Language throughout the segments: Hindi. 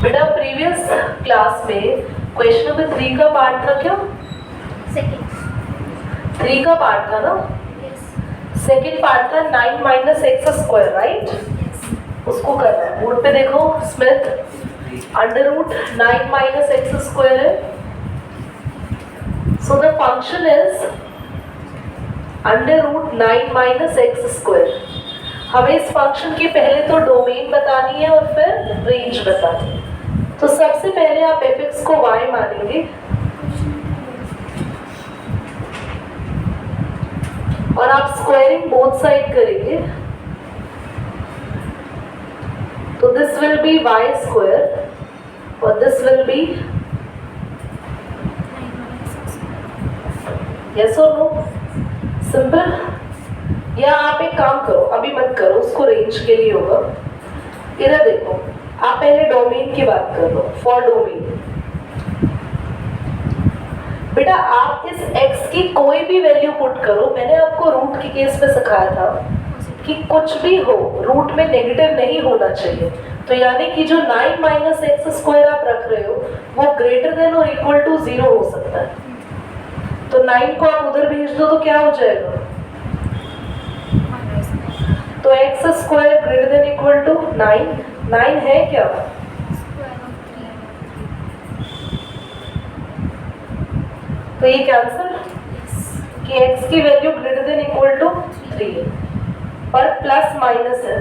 बेटा प्रीवियस क्लास में क्वेश्चन नंबर 3 का पार्ट था क्या? सेकंड 3 का पार्ट था ना? सेकंड पार्ट था 9 माइनस एक्स स्क्वायर, राइट? उसको करना है। बोर्ड पे देखो, स्मिथ under root 9 minus x square है। So the function is under root 9 minus x square. हमें इस फंक्शन की पहले तो डोमेन बतानी है और फिर रेंज बतानी है। तो सबसे पहले आप fx को y मानेंगे और आप स्क्वायरिंग बोथ साइड करेंगे, तो this will be y square और दिस विल बी यस और नो, सिंपल। या आप एक काम करो, अभी मत करो, उसको रेंज के लिए होगा। इधर देखो, आप पहले डोमेन की बात कर लो, फॉर डोमेन। बेटा आप इस x की कोई भी वैल्यू पुट करो। मैंने आपको रूट के केस में सिखाया था कि कुछ भी हो रूट में नेगेटिव नहीं होना चाहिए। तो यानी कि जो 9 माइनस एक्स स्क्वायर आप रख रहे हो वो ग्रेटर देन और इक्वल टू 0 हो सकता है। तो 9 को आप उधर भेज दो तो क्या हो जाएगा? तो x square greater than equal to 9 है क्या? तो ये कैंसिल कि x की value greater than equal to 3 है, पर प्लस माइनस है,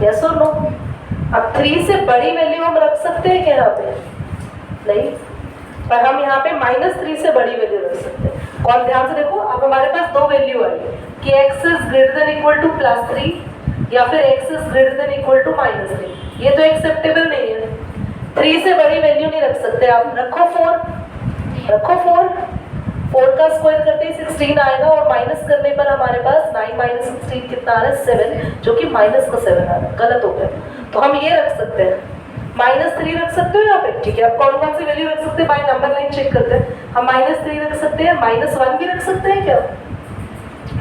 यस और नो? अब 3 से बड़ी वैल्यू हम रख सकते हैं क्या यहाँ पे? नहीं, पर हम यहाँ पे -3 से बड़ी वैल्यू रख सकते हैं। और ध्यान से देखो, अब हमारे पास दो वैल्यू आई है कि x is greater than equal to +3 या फिर x is greater than equal to -3। ये तो एक्सेप्टेबल नहीं है। 3 से बड़ी वैल्यू नहीं रख सकते आप। रखो 4, रखो 4 का स्क्वायर करते ही 16 आएगा और माइनस करने पर हमारे पास 9 माइनस 16 कितना आ रहा है? 7, जो कि माइनस का 7 आ रहा है, गलत हो गया। तो हम ये रख सकते हैं, -3 रख सकते हो यहाँ पे, ठीक है। अब कौन कौन सी वैल्यू रख सकते हैं? बाय नंबर लाइन चेक करते हैं। हम -3 रख सकते हैं, -1 भी रख सकते हैं क्या?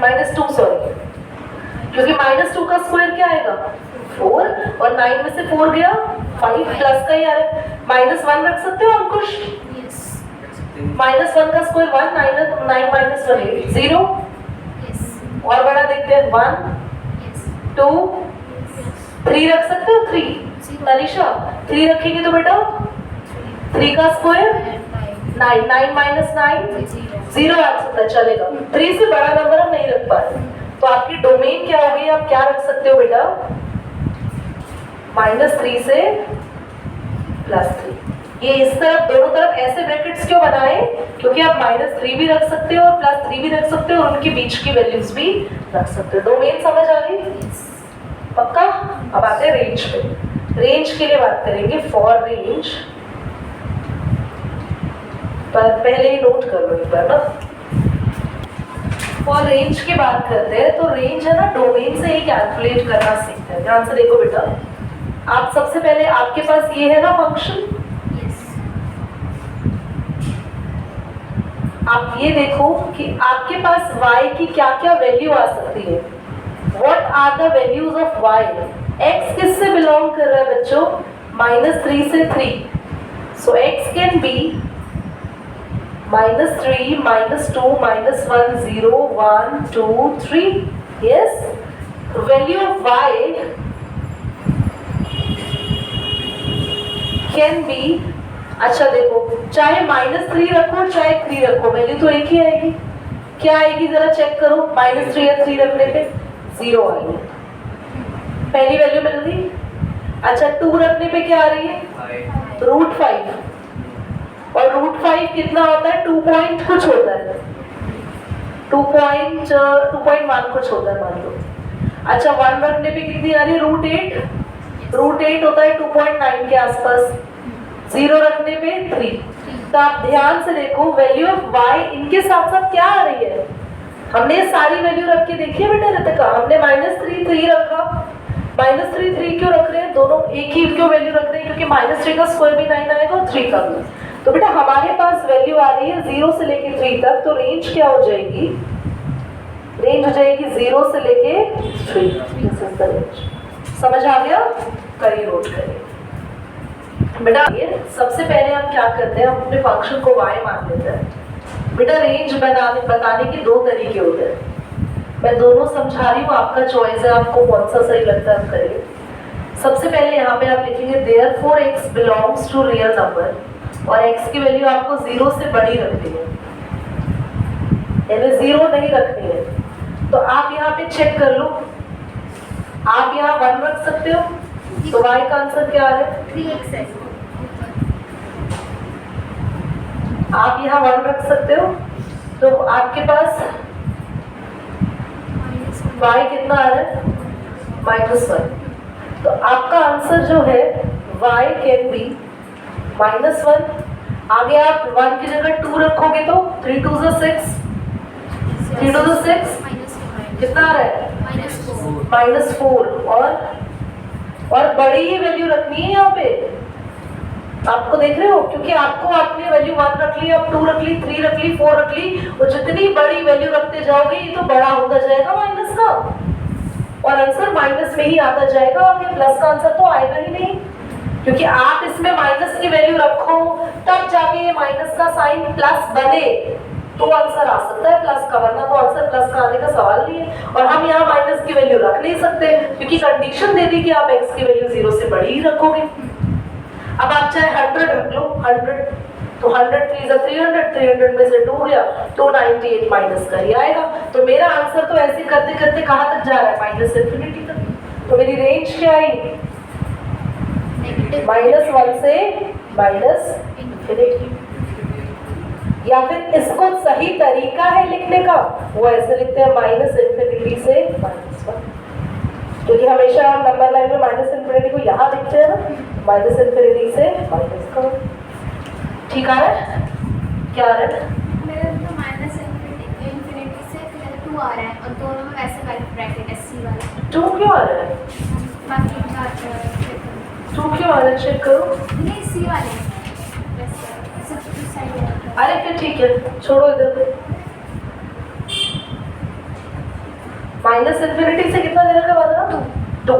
-2 सॉरी, क्योंकि -2 का स्क्वायर क्या आएगा? 4 और 9 में से 4 गया 5, प्लस का ही आ रहा है। -1 रख सकते हो अंकुश? -1 का स्क्वायर 1, 9 माइनस 1 0। और बड़ा देखते हैं 1 2 3 रख सकते हो? 3 तनिषा 3 रखेंगे तो बेटा 3 का स्क्वायर 9 माइनस 9 0 आ सकता है, चलेगा। 3 से बड़ा नंबर हम नहीं रख पा रहे, तो आपकी डोमेन क्या होगी? आप क्या रख सकते हो बेटा? -3 से +3। ये इस तरफ दोनों तरफ ऐसे ब्रैकेट्स क्यों बनाए? क्योंकि आप -3 भी रख सकते हो और +3 भी रख सकते हो और उनके बीच की वैल्यूज भी रख सकते हो। डोमेन समझ आ गई? पक्का? अब आते हैं रेंज पे। रेंज के लिए बात करेंगे, फॉर रेंज। पर पहले ही नोट कर लो एक बार ना, फॉर रेंज की बात करते हैं तो रेंज है ना, डोमेन से ही कैलकुलेट करना सीखते हैं। ध्यान से देखो बेटा, आप सबसे पहले आपके पास ये है ना फंक्शन, आप ये देखो कि आपके पास y की क्या क्या वैल्यू आ सकती है। What are the values of y? x किससे बिलोंग कर रहा है बच्चों? -3 से 3। So x can be -3, -2, -1, 0, 1, 2, 3. Yes? Value of y can be, अच्छा देखो, चाहे -3 रखो चाहे 3 रखो, वैल्यू तो एक ही आएगी। क्या आएगी जरा चेक करो। -3 या 3 रखने पे 0 आएगी, पहली वैल्यू मिल गई। अच्छा 2 रखने पे क्या आ रही है? √5। और √5 कितना होता है? 2 पॉइंट कुछ होता है, 2.1 कुछ होता है मान लो। अच्छा 1 रखने पे कितनी आ रही है? √8। √8 होता है 2.9 के आसपास। 0 रखने पे 3। तो आप ध्यान से देखो, वैल्यू ऑफ y इनके साथ साथ क्या आ रही है? हमने सारी वैल्यू रख के देखी है बेटा रितिका। हमने -3 3 रखा, -3 3 क्यों रख रहे हैं? दोनों एक ही क्यों वैल्यू रख रहे हैं? क्योंकि -3 का स्क्वायर भी 9 आएगा और 3 का भी। तो बेटा हमारे पास वैल्यू आ रही है 0 से लेके 3 तक, तो रेंज क्या हो जाएगी? रेंज हो जाएगी 0 से लेके 3। This is the range. समझ आ गया? करिए नोट करिए बेटा। ये सबसे पहले हम क्या करते हैं, हम अपने फंक्शन को y मान लेते हैं। बेटा रेंज बताने के दो तरीके होते हैं, मैं दोनों समझा रही हूँ, आपका चॉइस है, आपको कौन सा सही लगता है आप करिए। सबसे पहले यहाँ पे आप लिखेंगे therefore x belongs to real number, और x की वैल्यू आपको 0 से बड़ी रखनी है, यानी 0 नहीं रखनी है। तो आप यहाँ पे चेक कर लो, आप यहाँ 1 रख सकते हो, तो y का आंसर क्या है? 3x है। आप यहाँ 1 रख सकते हो, तो आपके पास y कितना आ रहा है? -1। तो आपका आंसर जो है y कैन बी -1। आगे आप 1 की जगह 2 रखोगे तो 3 2 6, 3 2 6 कितना आ रहा है? -4। और बड़ी ही वैल्यू रखनी है यहाँ पे, आपको देख रहे हो, क्योंकि आपको आपने वैल्यू 1 रख ली, अब 2 रख ली, 3 रख ली, 4 रख ली, और जितनी बड़ी वैल्यू रखते जाओगे ये तो बड़ा होता जाएगा माइनस का, और आंसर माइनस में ही आता जाएगा, आगे प्लस का आंसर तो आएगा ही नहीं, क्योंकि आप इसमें माइनस की वैल्यू रखो तब जाके ये माइनस का साइन प्लस बने तो आंसर आ सकता है प्लस का, वरना तो आंसर प्लस का आने का सवाल नहीं है। और हम यहाँ माइनस की वैल्यू रख नहीं सकते, क्योंकि कंडीशन दे दी कि आप x की वैल्यू 0 से बड़ी ही रखोगे। अब आप चाहे 100 रख लो, 100, तो 100 3 300, 300 में से 2 गया तो 98 माइनस का ही आएगा। तो मेरा आंसर तो ऐसे करते करते कहाँ तक जा रहा है? -∞ तक। तो मेरी रेंज क्या आई? -1 से -∞। या फिर इसको सही तरीका है लिखने का, वो ऐसे लिखते हैं -∞ से -1, क्योंकि हमेशा हम नंबर लाइन में -∞ को यहाँ लिखते हैं ना, -∞ से -1। ठीक आ रहा है? क्या आ रहा है? मेरा तो -∞ से 2 आ रहा है, और दोनों में वैसे वाली ब्रैकेट है C वाला। 2 क्यों आ रहा है? बाकी 2 क्यों आ रहा है? चेक करो। नहीं, C वाले वैसे सब सही है। अरे फिर ठीक है, छोड़ो इधर। -∞ से कितना देने का बना? 2।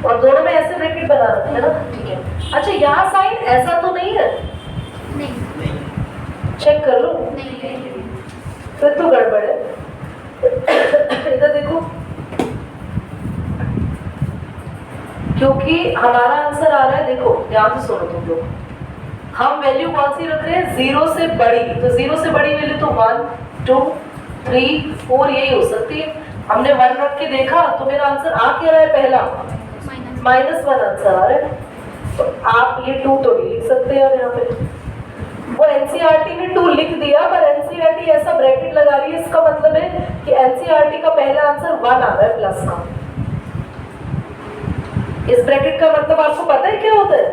और दोनों में ऐसे ब्रैकेट बना रखे हैं ना, ठीक है। अच्छा यहाँ साइन ऐसा तो नहीं है? नहीं, चेक कर लो, नहीं, फिर तो गड़बड़ है। इधर देखो, क्योंकि हमारा आंसर आ रहा है, देखो ध्यान से सुनो तुम लोग, हम वैल्यू कौन सी रख रहे हैं? 0 से बड़ी, तो 0 से बड़ी वैल्यू तो 1 2 3 4 यही हो सकती है। हमने 1 रख के देखा तो मेरा आंसर आ क्या रहा है? पहला -1 आंसर आ रहा है। तो आप ये 2 तो नहीं लिख सकते यार यहाँ पे, वो एनसीईआरटी ने 2 लिख दिया, पर एनसीईआरटी ऐसा ब्रैकेट लगा रही है, इसका मतलब है कि एनसीईआरटी का पहला आंसर 1 आ रहा है प्लस का। इस ब्रैकेट का मतलब आपको पता है क्या होता है?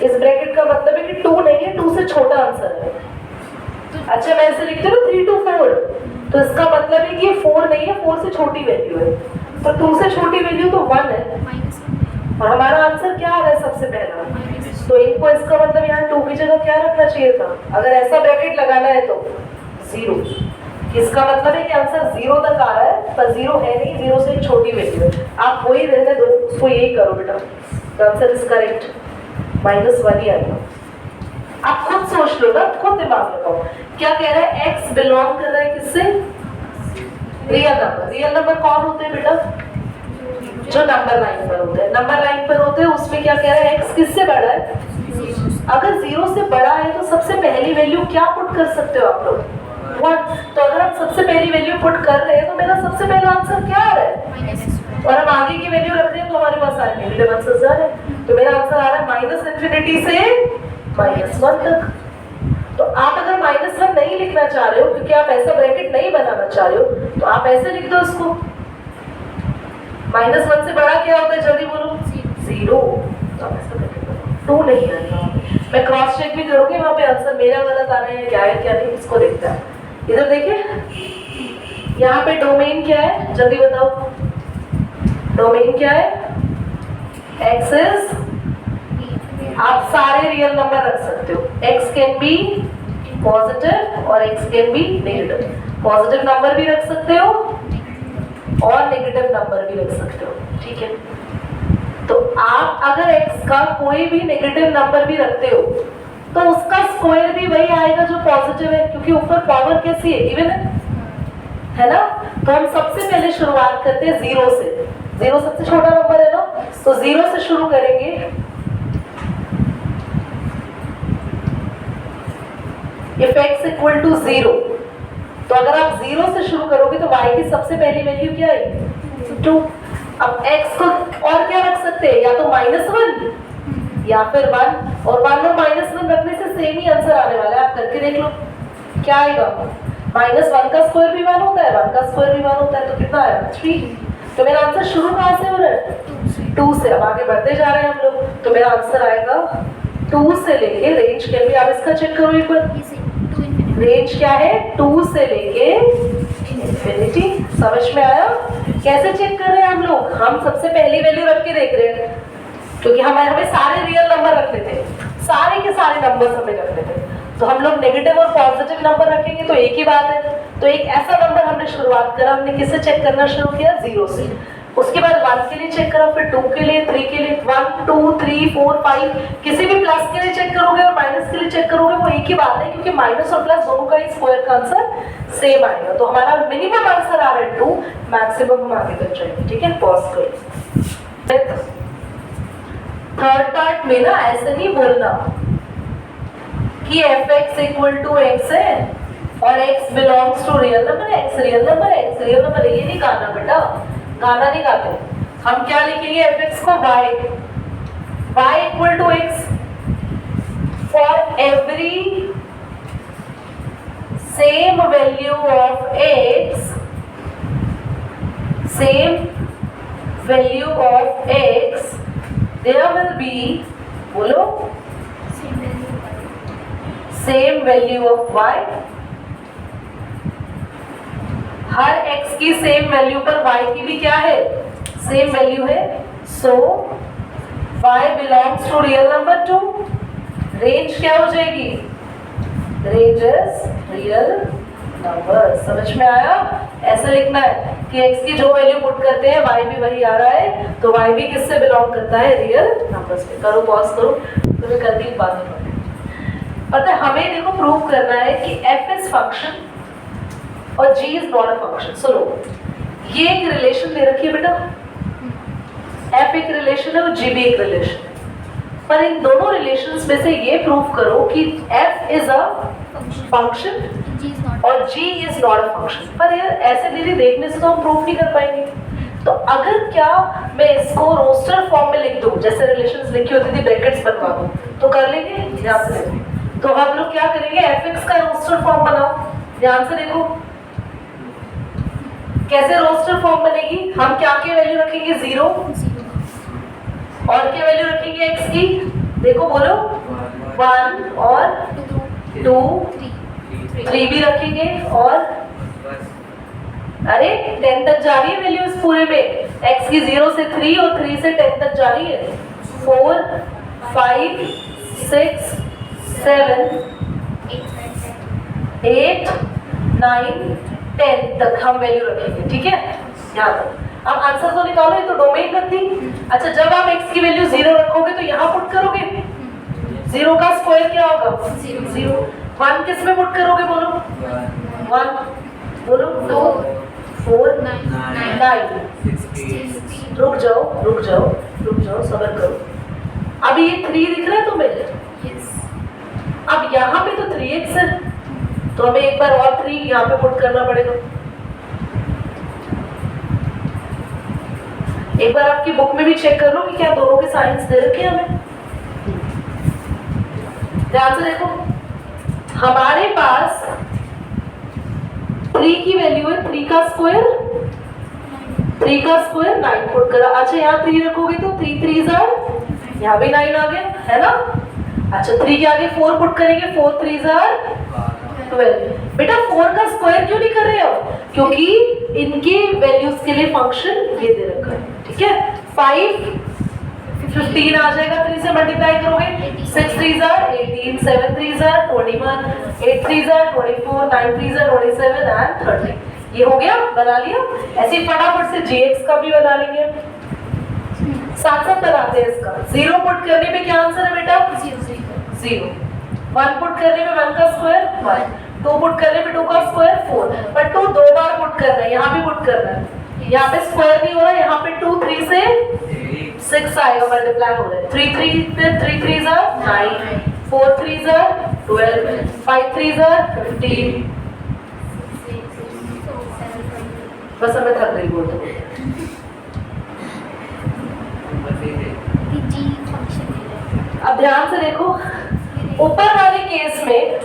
इस ब्रैकेट का मतलब है कि 2 नहीं है, 2 से छोटा आंसर है। अच्छा मैं ऐसे लिखती हूँ 3 2 4, तो इसका मतलब है कि ये 4 नहीं है, 4 से छोटी वैल्यू है, तो 2 से छोटी वैल्यू तो 1 है, और हमारा आंसर क्या आ रहा है सबसे पहला? तो इनको इसका मतलब यहाँ 2 की जगह क्या रखना चाहिए था? अगर ऐसा ब्रैकेट लगाना है तो 0, इसका मतलब है कि आंसर 0 तक आ रहा है, पर 0 है नहीं, 0 से एक छोटी वैल्यू है। आप वही रहने दो, उसको यही करो बेटा, तो आंसर इज करेक्ट, -1 ही आएगा। आप खुद सोच लो ना, खुद दिमाग लगाओ, क्या कह रहा है? x बिलोंग कर रहा है किससे? Real number. रियल नंबर कौन होते हैं बेटा? जो नंबर लाइन पर होते हैं। नंबर लाइन पर होते हैं, उसमें क्या कह रहा है? x किससे बड़ा है? अगर 0 से बड़ा है तो सबसे पहली वैल्यू क्या पुट कर सकते हो आप लोग? 1। तो अगर हम सबसे पहली वैल्यू पुट कर रहे हैं तो मेरा सबसे पहला आंसर क्या आ रहा है? और हम आगे की वैल्यू रख रहे हैं तो हमारे पास सारे नेगेटिव आंसर्स आ रहे हैं, तो मेरा आंसर आ रहा है -∞ से -1 तक। तो आप अगर -1 नहीं लिखना चाह रहे हो, क्योंकि आप ऐसा ब्रैकेट नहीं बनाना चाह रहे हो, तो आप ऐसे लिख दो इसको। -1 से बड़ा क्या होता है? जल्दी बोलो। 0। तो आप ऐसा ब्रैकेट बनाओ, 2 नहीं आएगा। मैं क्रॉस चेक भी करूंगी वहां पे आंसर मेरा गलत आ रहा है क्या है क्या नहीं, इसको देखता है। इधर देखिए, यहाँ पे डोमेन क्या है? जल्दी बताओ, डोमेन क्या है? x इज, आप सारे रियल नंबर रख सकते हो, x कैन बी पॉजिटिव और x can be negative. Positive number भी रख सकते हो और नेगेटिव नंबर भी रख सकते हो। ठीक है। तो आप अगर x का कोई भी नेगेटिव नंबर भी रखते हो तो उसका स्क्वायर भी वही आएगा जो पॉजिटिव है, क्योंकि ऊपर पावर कैसी है, इवन है ना। तो हम सबसे पहले शुरुआत करते हैं 0 से। 0 सबसे छोटा नंबर है ना, तो 0 से शुरू करेंगे। इफ x इक्वल टू 0, तो अगर आप 0 से शुरू करोगे तो y की सबसे पहली वैल्यू क्या है, 2। अब x को और क्या रख सकते हैं, या तो -1 या फिर 1, और 1 और -1 रखने से सेम ही आंसर आने वाला है। आप करके देख लो क्या आएगा। -1 का स्क्वायर भी 1 होता है, 1 का स्क्वायर भी 1 होता है, तो कितना आएगा 3। तो मेरा आंसर शुरू कहाँ से हो रहा है, 2 से। अब आगे बढ़ते जा रहे हैं हम लोग, तो मेरा आंसर आएगा 2 से लेके रेंज के भी। आप इसका चेक करो एक बार, रेंज क्या है 2 से लेके इंफिनिटी। समझ में आया? कैसे चेक कर रहे हैं हम लोग, हम सबसे पहली वैल्यू रख के देख रहे हैं, क्योंकि हमें सारे रियल नंबर रखने थे, सारे के सारे नंबर्स हमें रखने थे। तो हम लोग नेगेटिव और पॉजिटिव नंबर रखेंगे तो एक ही बात है। तो एक ऐसा नंबर हमने शुरुआत करा, हमने किससे चेक करना शुरू किया, 0 से। उसके बाद 1 के लिए चेक करा, फिर 2 के लिए, 3 के लिए, 1 2 3 4 5। किसी भी प्लस के लिए चेक करोगे और माइनस के लिए चेक करोगे, वो एक ही बात है, क्योंकि माइनस और प्लस दोनों का ही स्क्वायर का आंसर सेम आएगा। तो हमारा मिनिमम आंसर आ रहा है 2, मैक्सिमम हम आगे तक जाएंगे। ठीक है, पॉज करो। थर्ड पार्ट में ना ऐसे नहीं बोलना कि fx इक्वल टू x है और x belongs to real number, x real number है, x रियल नंबर है, ये नहीं गाना बेटा, गाना नहीं गाते। हम क्या लिखेंगे fx को y equal to x for every same value of x, same value of x there will be, बोलो, same value of y। हर x की सेम वैल्यू पर y की भी क्या है, सेम वैल्यू है। So y belongs to real number 2। Range क्या हो जाएगी, रेंज इज रियल नंबर। समझ में आया? ऐसा लिखना है कि x की जो वैल्यू पुट करते हैं y भी वही आ रहा है, तो y भी किससे बिलोंग करता है, रियल नंबर्स पे। करो पॉज करो, तुम्हें करनी की बात नहीं पता है। हमें देखो प्रूव करना है कि f इज फंक्शन और g is not a function. सुनो, ये एक रिलेशन दे रखी है बेटा, f एक रिलेशन है और g भी एक रिलेशन है, पर इन दोनों रिलेशंस में से ये प्रूव करो कि f इज अ फंक्शन और g is not a function. पर यार ऐसे दीदी देखने से तो हम प्रूव नहीं कर पाएंगे। तो अगर क्या मैं इसको रोस्टर फॉर्म में लिख दूं, जैसे रिलेशंस लिखी होती थी ब्रैकेट्स बनवा दूं, तो कर लेंगे? ध्यान से देखो। तो हम लोग क्या करेंगे, fx का रोस्टर फॉर्म बनाओ। ध्यान से देखो कैसे रोस्टर फॉर्म बनेगी। हम क्या की वैल्यू रखेंगे, 0, और क्या वैल्यू रखेंगे x की, देखो बोलो, 1 और 2 3 भी रखेंगे, और अरे 10 तक जा रही है वैल्यू इस पूरे में। x की 0 से 3 और 3 से 10 तक जा रही है। 4 5 6 7 8 9 10 तक हम वैल्यू रखेंगे। ठीक है, यहाँ तक। अब आंसर तो निकालो, ये तो डोमेन रख दी। अच्छा, जब आप x की वैल्यू 0 रखोगे तो यहाँ पुट करोगे, 0 का स्क्वायर क्या होगा, 0। 1 किस में पुट करोगे, बोलो 1, बोलो 2 4 9। रुक जाओ, सब्र करो। अभी ये 3 दिख रहा है तुम्हें? अब यहाँ पे तो 3x है, तो हमें एक बार और 3 यहाँ पे पुट करना पड़ेगा। एक बार आपकी बुक में भी चेक कर लो कि क्या दोनों के साइंस दे रखे हैं हमें। ध्यान से देखो, हमारे पास 3 की वैल्यू है, 3 का स्क्वायर 9 पुट करा। अच्छा, यहाँ 3 रखोगे तो 3 3 यहाँ भी 9 आ गया, है ना। अच्छा, 3 के आगे 4 पुट करेंगे, 4 3 12। बेटा 4 का स्क्वायर क्यों नहीं कर रहे हो, क्योंकि इनके वैल्यूज के लिए फंक्शन ये दे रखा है। ठीक है, 5 15 आ जाएगा, 3 से मल्टीप्लाई करोगे, 6 3 18 7 3 21 8 3 24 9 3 27 एंड 30। ये हो गया, बना लिया। ऐसे फटाफट से gx का भी बना लेंगे। साथ साथ बनाते हैं इसका। 0 पुट करने पे क्या आंसर है बेटा? 0। 1 पुट करने पे 1 का स्क्वायर 1, 2 पुट करने पे 2 का स्क्वायर 4, पर 2 दो बार पुट करना है, यहाँ भी पुट करना है, यहाँ पे स्क्वायर नहीं हो रहा, यहाँ पे 2 3 से 6 आएगा, मल्टीप्लाई हो रहा है। 3 3 पे 3 3 जा 9, 4 3 जा 12, 5 3 जा 15। बस अब मैं थक गई बोलते बोलते। जी फंक्शन अब ध्यान से देखो, ऊपर वाले केस में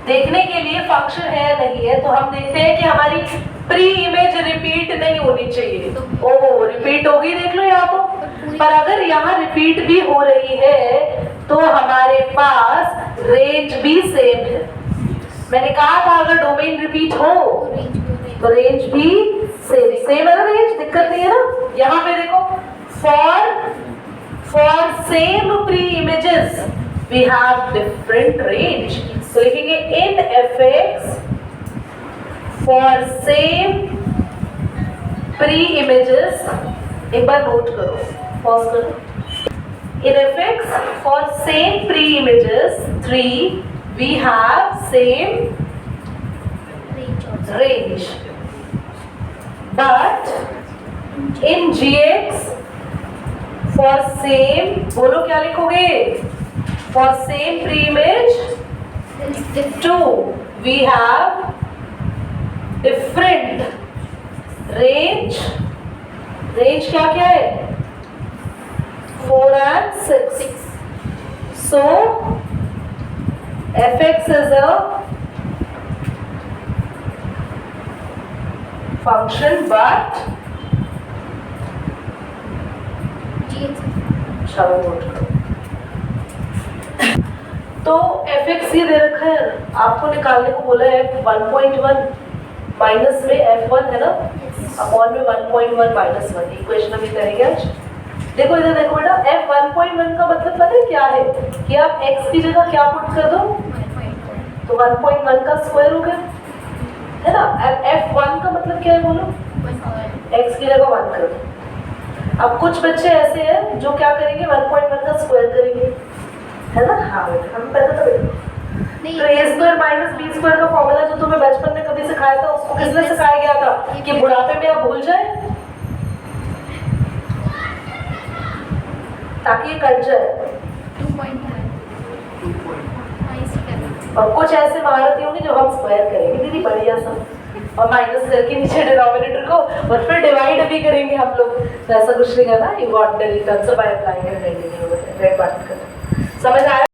देखने के लिए फंक्शन है या नहीं है, तो हम देखते हैं कि हमारी प्री इमेज रिपीट नहीं होनी चाहिए। ओह रिपीट होगी, देख लो यहाँ तो। पर अगर यहाँ रिपीट भी हो रही है तो हमारे पास रेंज भी सेम है। मैंने कहा था अगर डोमेन रिपीट हो तो रेंज भी सेम है ना, रेंज दिक्कत नहीं है ना। यहाँ पे देखो, for same pre images we have different range. तो लिखेंगे in fx for same pre images, एक बार नोट करो, पॉज करो। In fx for same pre images 3 we have same range, but in gx for same, बोलो क्या लिखोगे? For same pre-image 2 we have different range क्या क्या है? 4 and 6. So fx is a function but चलो नोट करो। तो fx ये दे रखा है, आपको निकालने को बोला है 1.1 माइनस में f1 है ना, अपॉन में 1.1 माइनस 1। इक्वेशन अभी करेंगे आज। देखो इधर देखो बेटा, f 1.1 का मतलब पता है क्या है कि आप x की जगह क्या पुट कर दो, तो 1.1 का स्क्वायर हो गया है ना। अब f1 का मतलब क्या है बोलो, x की जगह 1 कर दो। अब कुछ बच्चे ऐसे हैं जो क्या करेंगे, 1.1 का स्क्वायर करेंगे, है ना। हाँ हम पता था बेटा, तो a square minus b square का फॉर्मूला जो तुम्हें बचपन में कभी सिखाया था, उसको किसने सिखाया गया था कि बुढ़ापे में आप भूल जाए, ताकि ये कट जाए। 2.1 और कुछ ऐसे महारती होंगे जो हम स्क्वायर करेंगे दीदी बढ़िया सा, और माइनस करके नीचे डिनोमिनेटर को, और फिर डिवाइड भी करेंगे हम लोग। तो ऐसा कुछ नहीं करना, you got the return by applying and red button. समझ आया?